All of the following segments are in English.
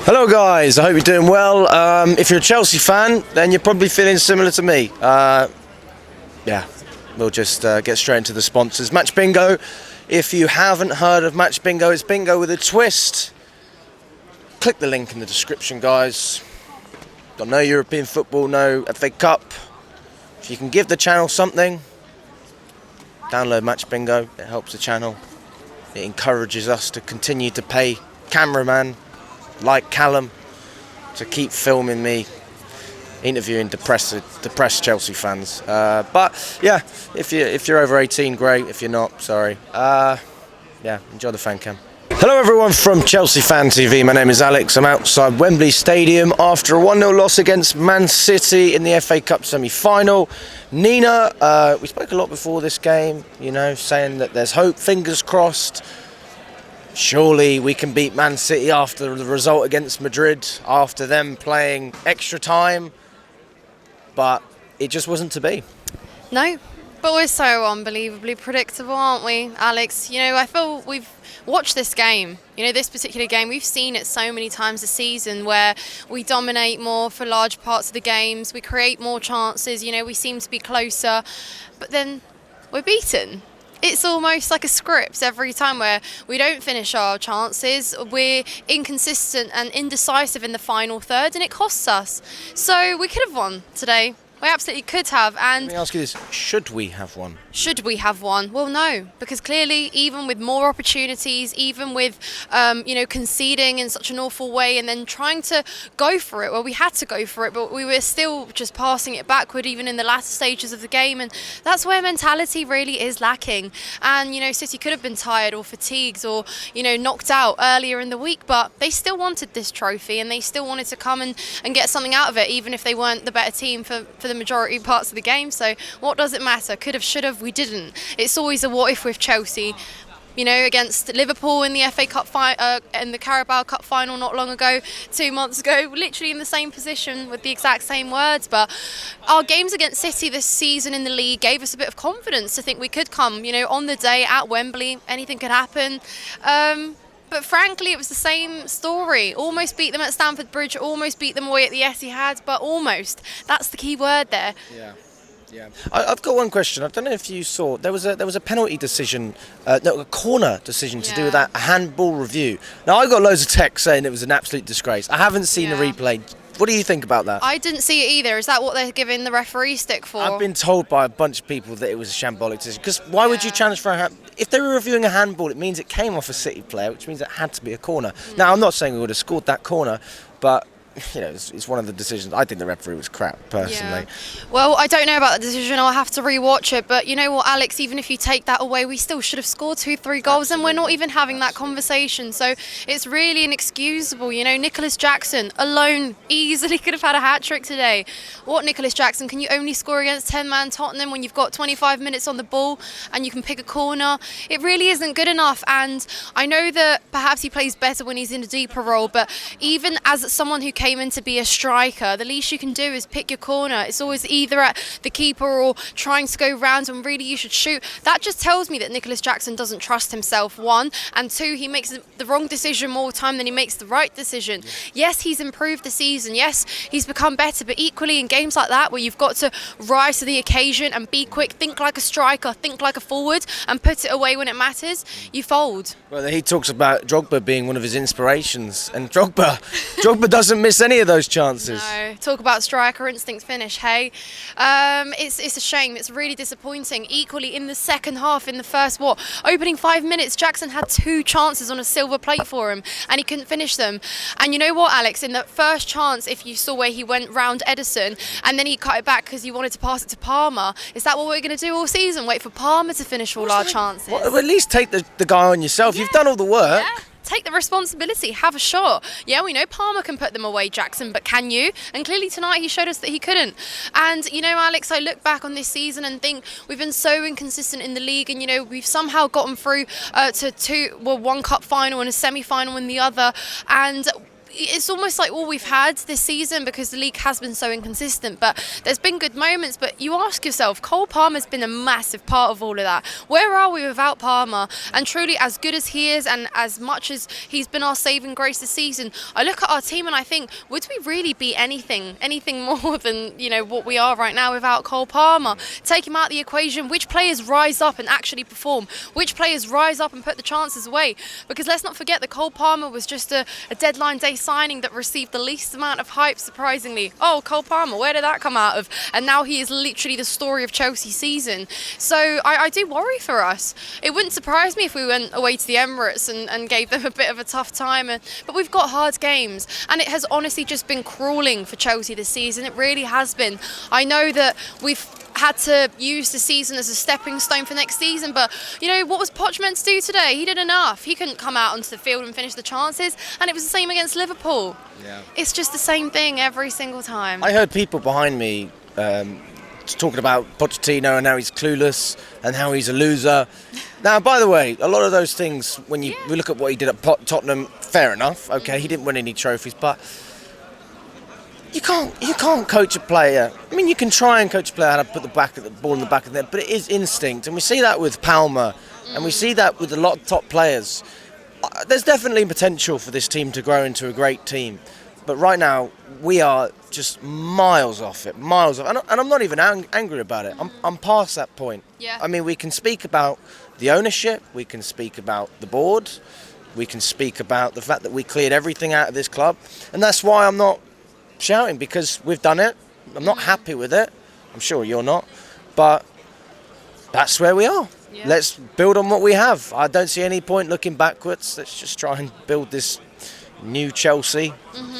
Hello guys, I hope you're doing well. If you're a Chelsea fan, then you're probably feeling similar to me. Yeah, we'll just get straight into the sponsors. Match Bingo. If you haven't heard of Match Bingo, it's bingo with a twist. Click the link in the description, guys. Got no European football, no FA Cup. If you can give the channel something, download Match Bingo. It helps the channel. It encourages us to continue to pay cameraman like Callum to keep filming me interviewing depressed Chelsea fans. But yeah, if you're over 18, great. If you're not, sorry. Yeah, enjoy the fan cam. Hello everyone from Chelsea Fan TV. My name is Alex. I'm outside Wembley Stadium after a 1-0 loss against Man City in the FA Cup semi-final. Nina, we spoke a lot before this game, you know, saying that there's hope, fingers crossed. Surely we can beat Man City after the result against Madrid, after them playing extra time. But it just wasn't to be. No, but we're so unbelievably predictable, aren't we, Alex? You know, I feel we've watched this game. You know, this particular game, we've seen it so many times this season where we dominate more for large parts of the games. We create more chances. You know, we seem to be closer. But then we're beaten. It's almost like a script every time where we don't finish our chances. We're inconsistent and indecisive in the final third, and it costs us. So we could have won today. We absolutely could have. And let me ask you this, should we have won? Should we have won? Well, no, because clearly, even with more opportunities, even with, conceding in such an awful way and then trying to go for it, well, we had to go for it, but we were still just passing it backward, even in the latter stages of the game. And that's where mentality really is lacking. And, you know, City could have been tired or fatigued or, you know, knocked out earlier in the week, but they still wanted this trophy and they still wanted to come and get something out of it, even if they weren't the better team for the majority parts of the game. So what does it matter? Could have, should have, we didn't. It's always a what if with Chelsea. You know, against Liverpool in the FA Cup in the Carabao Cup final not long ago, 2 months ago, literally in the same position with the exact same words. But our games against City this season in the league gave us a bit of confidence to think we could come, you know, on the day at Wembley, anything could happen. But frankly, it was the same story. Almost beat them at Stamford Bridge, almost beat them away at the Etihad, but almost. That's the key word there. Yeah. Yeah, I've got one question. I don't know if you saw there was a penalty decision, a corner decision to do with that handball review. Now I got loads of texts saying it was an absolute disgrace. I haven't seen the replay. What do you think about that? I didn't see it either. Is that what they're giving the referee stick for? I've been told by a bunch of people that it was a shambolic decision. Because why would you challenge for a hand? If they were reviewing a handball, it means it came off a City player, which means it had to be a corner. Now I'm not saying we would have scored that corner, but you know, it's one of the decisions. I think the referee was crap, personally. Yeah. Well, I don't know about the decision. I'll have to re-watch it. But you know what, Alex, even if you take that away, we still should have scored 2-3 goals. And we're not even having that conversation. So it's really inexcusable. You know, Nicholas Jackson alone easily could have had a hat-trick today. What, Nicholas Jackson? Can you only score against 10-man Tottenham when you've got 25 minutes on the ball and you can pick a corner? It really isn't good enough. And I know that perhaps he plays better when he's in a deeper role. But even as someone who came in to be a striker, the least you can do is pick your corner. It's always either at the keeper or trying to go round when really you should shoot. That just tells me that Nicholas Jackson doesn't trust himself, one, and two, he makes the wrong decision more time than he makes the right decision. Yes, he's improved the season. Yes, he's become better, but equally in games like that where you've got to rise to the occasion and be quick, think like a striker, think like a forward and put it away when it matters, you fold. Well, he talks about Drogba being one of his inspirations, and Drogba doesn't miss any of those chances. No, talk about striker instinct finish, hey? It's a shame. It's really disappointing. Equally, in the second half, in the first, opening 5 minutes, Jackson had 2 chances on a silver plate for him, and he couldn't finish them. And you know what, Alex? In the first chance, if you saw where he went round Edison, and then he cut it back because he wanted to pass it to Palmer, is that what we're going to do all season? Wait for Palmer to finish all our chances? Well, at least take the guy on yourself. Yeah. You've done all the work. Yeah. Take the responsibility, have a shot. Yeah, we know Palmer can put them away, Jackson, but can you? And clearly tonight he showed us that he couldn't. And, you know, Alex, I look back on this season and think we've been so inconsistent in the league and, you know, we've somehow gotten through to one cup final and a semi-final in the other. And it's almost like all we've had this season because the league has been so inconsistent. But there's been good moments. But you ask yourself, Cole Palmer's been a massive part of all of that. Where are we without Palmer? And truly, as good as he is and as much as he's been our saving grace this season, I look at our team and I think, would we really be anything more than, what we are right now without Cole Palmer? Take him out of the equation. Which players rise up and actually perform? Which players rise up and put the chances away? Because let's not forget that Cole Palmer was just a deadline day signing that received the least amount of hype, surprisingly. Oh, Cole Palmer, where did that come out of? And now he is literally the story of Chelsea's season. So I do worry for us. It wouldn't surprise me if we went away to the Emirates and gave them a bit of a tough time. But we've got hard games, and it has honestly just been crawling for Chelsea this season. It really has been. I know that we've had to use the season as a stepping stone for next season, but what was Poch meant to do today? He did enough. He couldn't come out onto the field and finish the chances, and it was the same against Liverpool. Yeah. It's just the same thing every single time. I heard people behind me talking about Pochettino and how he's clueless and how he's a loser. Now, by the way, a lot of those things, when we look at what he did at Tottenham, fair enough. Okay, he didn't win any trophies, but you can't coach a player. I mean, you can try and coach a player how to put the ball in the back of the net, but it is instinct, and we see that with Palmer, and we see that with a lot of top players. There's definitely potential for this team to grow into a great team, but right now we are just miles off it, and I'm not even angry about it. I'm past that point. Yeah. I mean, we can speak about the ownership, we can speak about the board, we can speak about the fact that we cleared everything out of this club, and that's why I'm not shouting, because we've done it. I'm not happy with it. I'm sure you're not, but that's where we are. Yeah. Let's build on what we have. I don't see any point looking backwards. Let's just try and build this new Chelsea,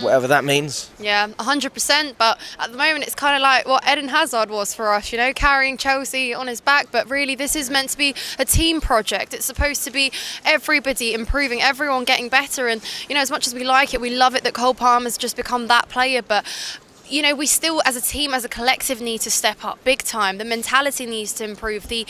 whatever that means. Yeah, 100%. But at the moment, it's kind of like what Eden Hazard was for us, carrying Chelsea on his back. But really, this is meant to be a team project. It's supposed to be everybody improving, everyone getting better. And, as much as we like it, we love it that Cole Palmer's just become that player. But we still, as a team, as a collective, need to step up big time. The mentality needs to improve. The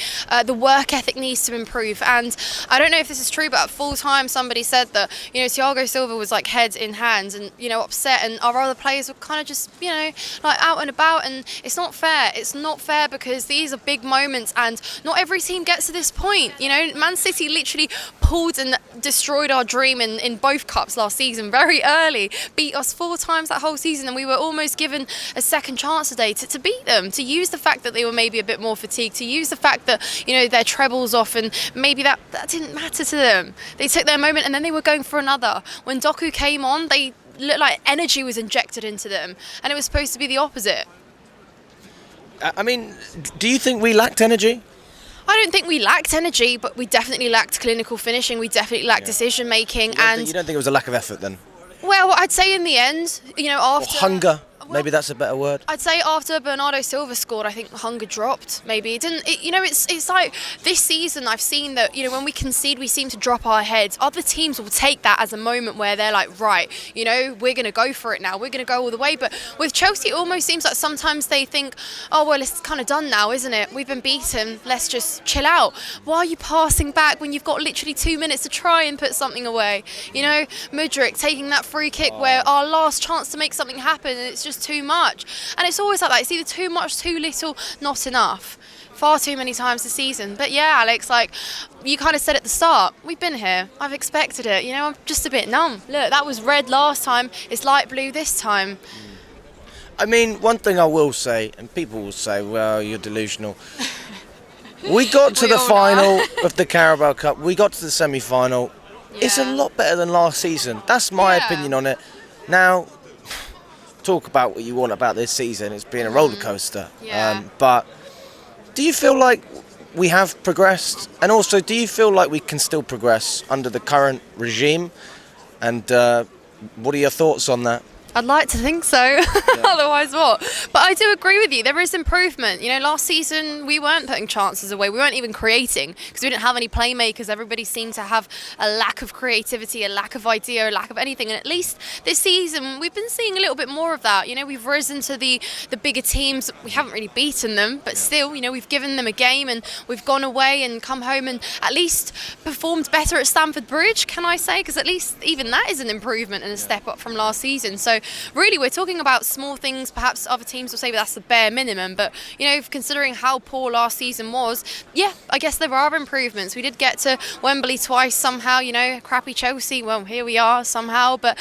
work ethic needs to improve. And I don't know if this is true, but at full time, somebody said that, Thiago Silva was like head in hands and, upset. And our other players were kind of just, like out and about. And it's not fair. It's not fair because these are big moments and not every team gets to this point. Man City literally pulled and destroyed our dream in both cups last season very early. Beat us 4 times that whole season, and we were almost given a second chance today to beat them, to use the fact that they were maybe a bit more fatigued, to use the fact that their trebles off, and maybe that didn't matter to them. They took their moment and then they were going for another. When Doku came on, they looked like energy was injected into them, and it was supposed to be the opposite. I mean, do you think we lacked energy? I don't think we lacked energy, but we definitely lacked clinical finishing. We definitely lacked decision making. You don't think it was a lack of effort then? Well, I'd say in the end, after... Or hunger? Maybe that's a better word. I'd say after Bernardo Silva scored, I think hunger dropped. Maybe it didn't. It's like this season I've seen that when we concede, we seem to drop our heads. Other teams will take that as a moment where they're like, right, we're going to go for it now. We're going to go all the way. But with Chelsea, it almost seems like sometimes they think, oh well, it's kind of done now, isn't it? We've been beaten. Let's just chill out. Why are you passing back when you've got literally 2 minutes to try and put something away? Mudryk taking that free kick where our last chance to make something happen, and it's just too much. And it's always like that. It's either too much, too little, not enough. Far too many times this season. But yeah, Alex, like you kind of said at the start, we've been here. I've expected it. I'm just a bit numb. Look, that was red last time. It's light blue this time. I mean, one thing I will say, and people will say, well, you're delusional. We got to the final of the Carabao Cup. We got to the semi-final. Yeah. It's a lot better than last season. That's my opinion on it. Now, talk about what you want about this season. It's been a roller coaster. Yeah. But do you feel like we have progressed? And also, do you feel like we can still progress under the current regime? And what are your thoughts on that? I'd like to think so. Otherwise, what? But I do agree with you. There is improvement. You know, last season we weren't putting chances away. We weren't even creating because we didn't have any playmakers. Everybody seemed to have a lack of creativity, a lack of idea, a lack of anything. And at least this season we've been seeing a little bit more of that. You know, we've risen to the bigger teams. We haven't really beaten them, but still, you know, we've given them a game and we've gone away and come home and at least performed better at Stamford Bridge, can I say? Because at least even that is an improvement and a step up from last season. So really, we're talking about small things. Perhaps other teams will say that's the bare minimum, but you know, considering how poor last season was, yeah, I guess there are improvements. We did get to Wembley twice somehow. You know, crappy Chelsea. Well, here we are somehow, but.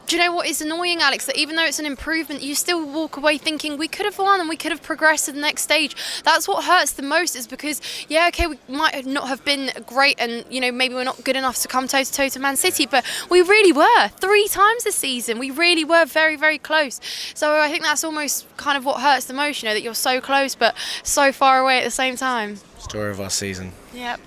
Do you know what is annoying, Alex? That even though it's an improvement, you still walk away thinking we could have won and we could have progressed to the next stage. That's what hurts the most, is because, yeah, okay, we might not have been great and, you know, maybe we're not good enough to come toe-to-toe to Man City, but we really were 3 times this season. We really were very, very close. So I think that's almost kind of what hurts the most, you know, that you're so close but so far away at the same time. Story of our season. Yep.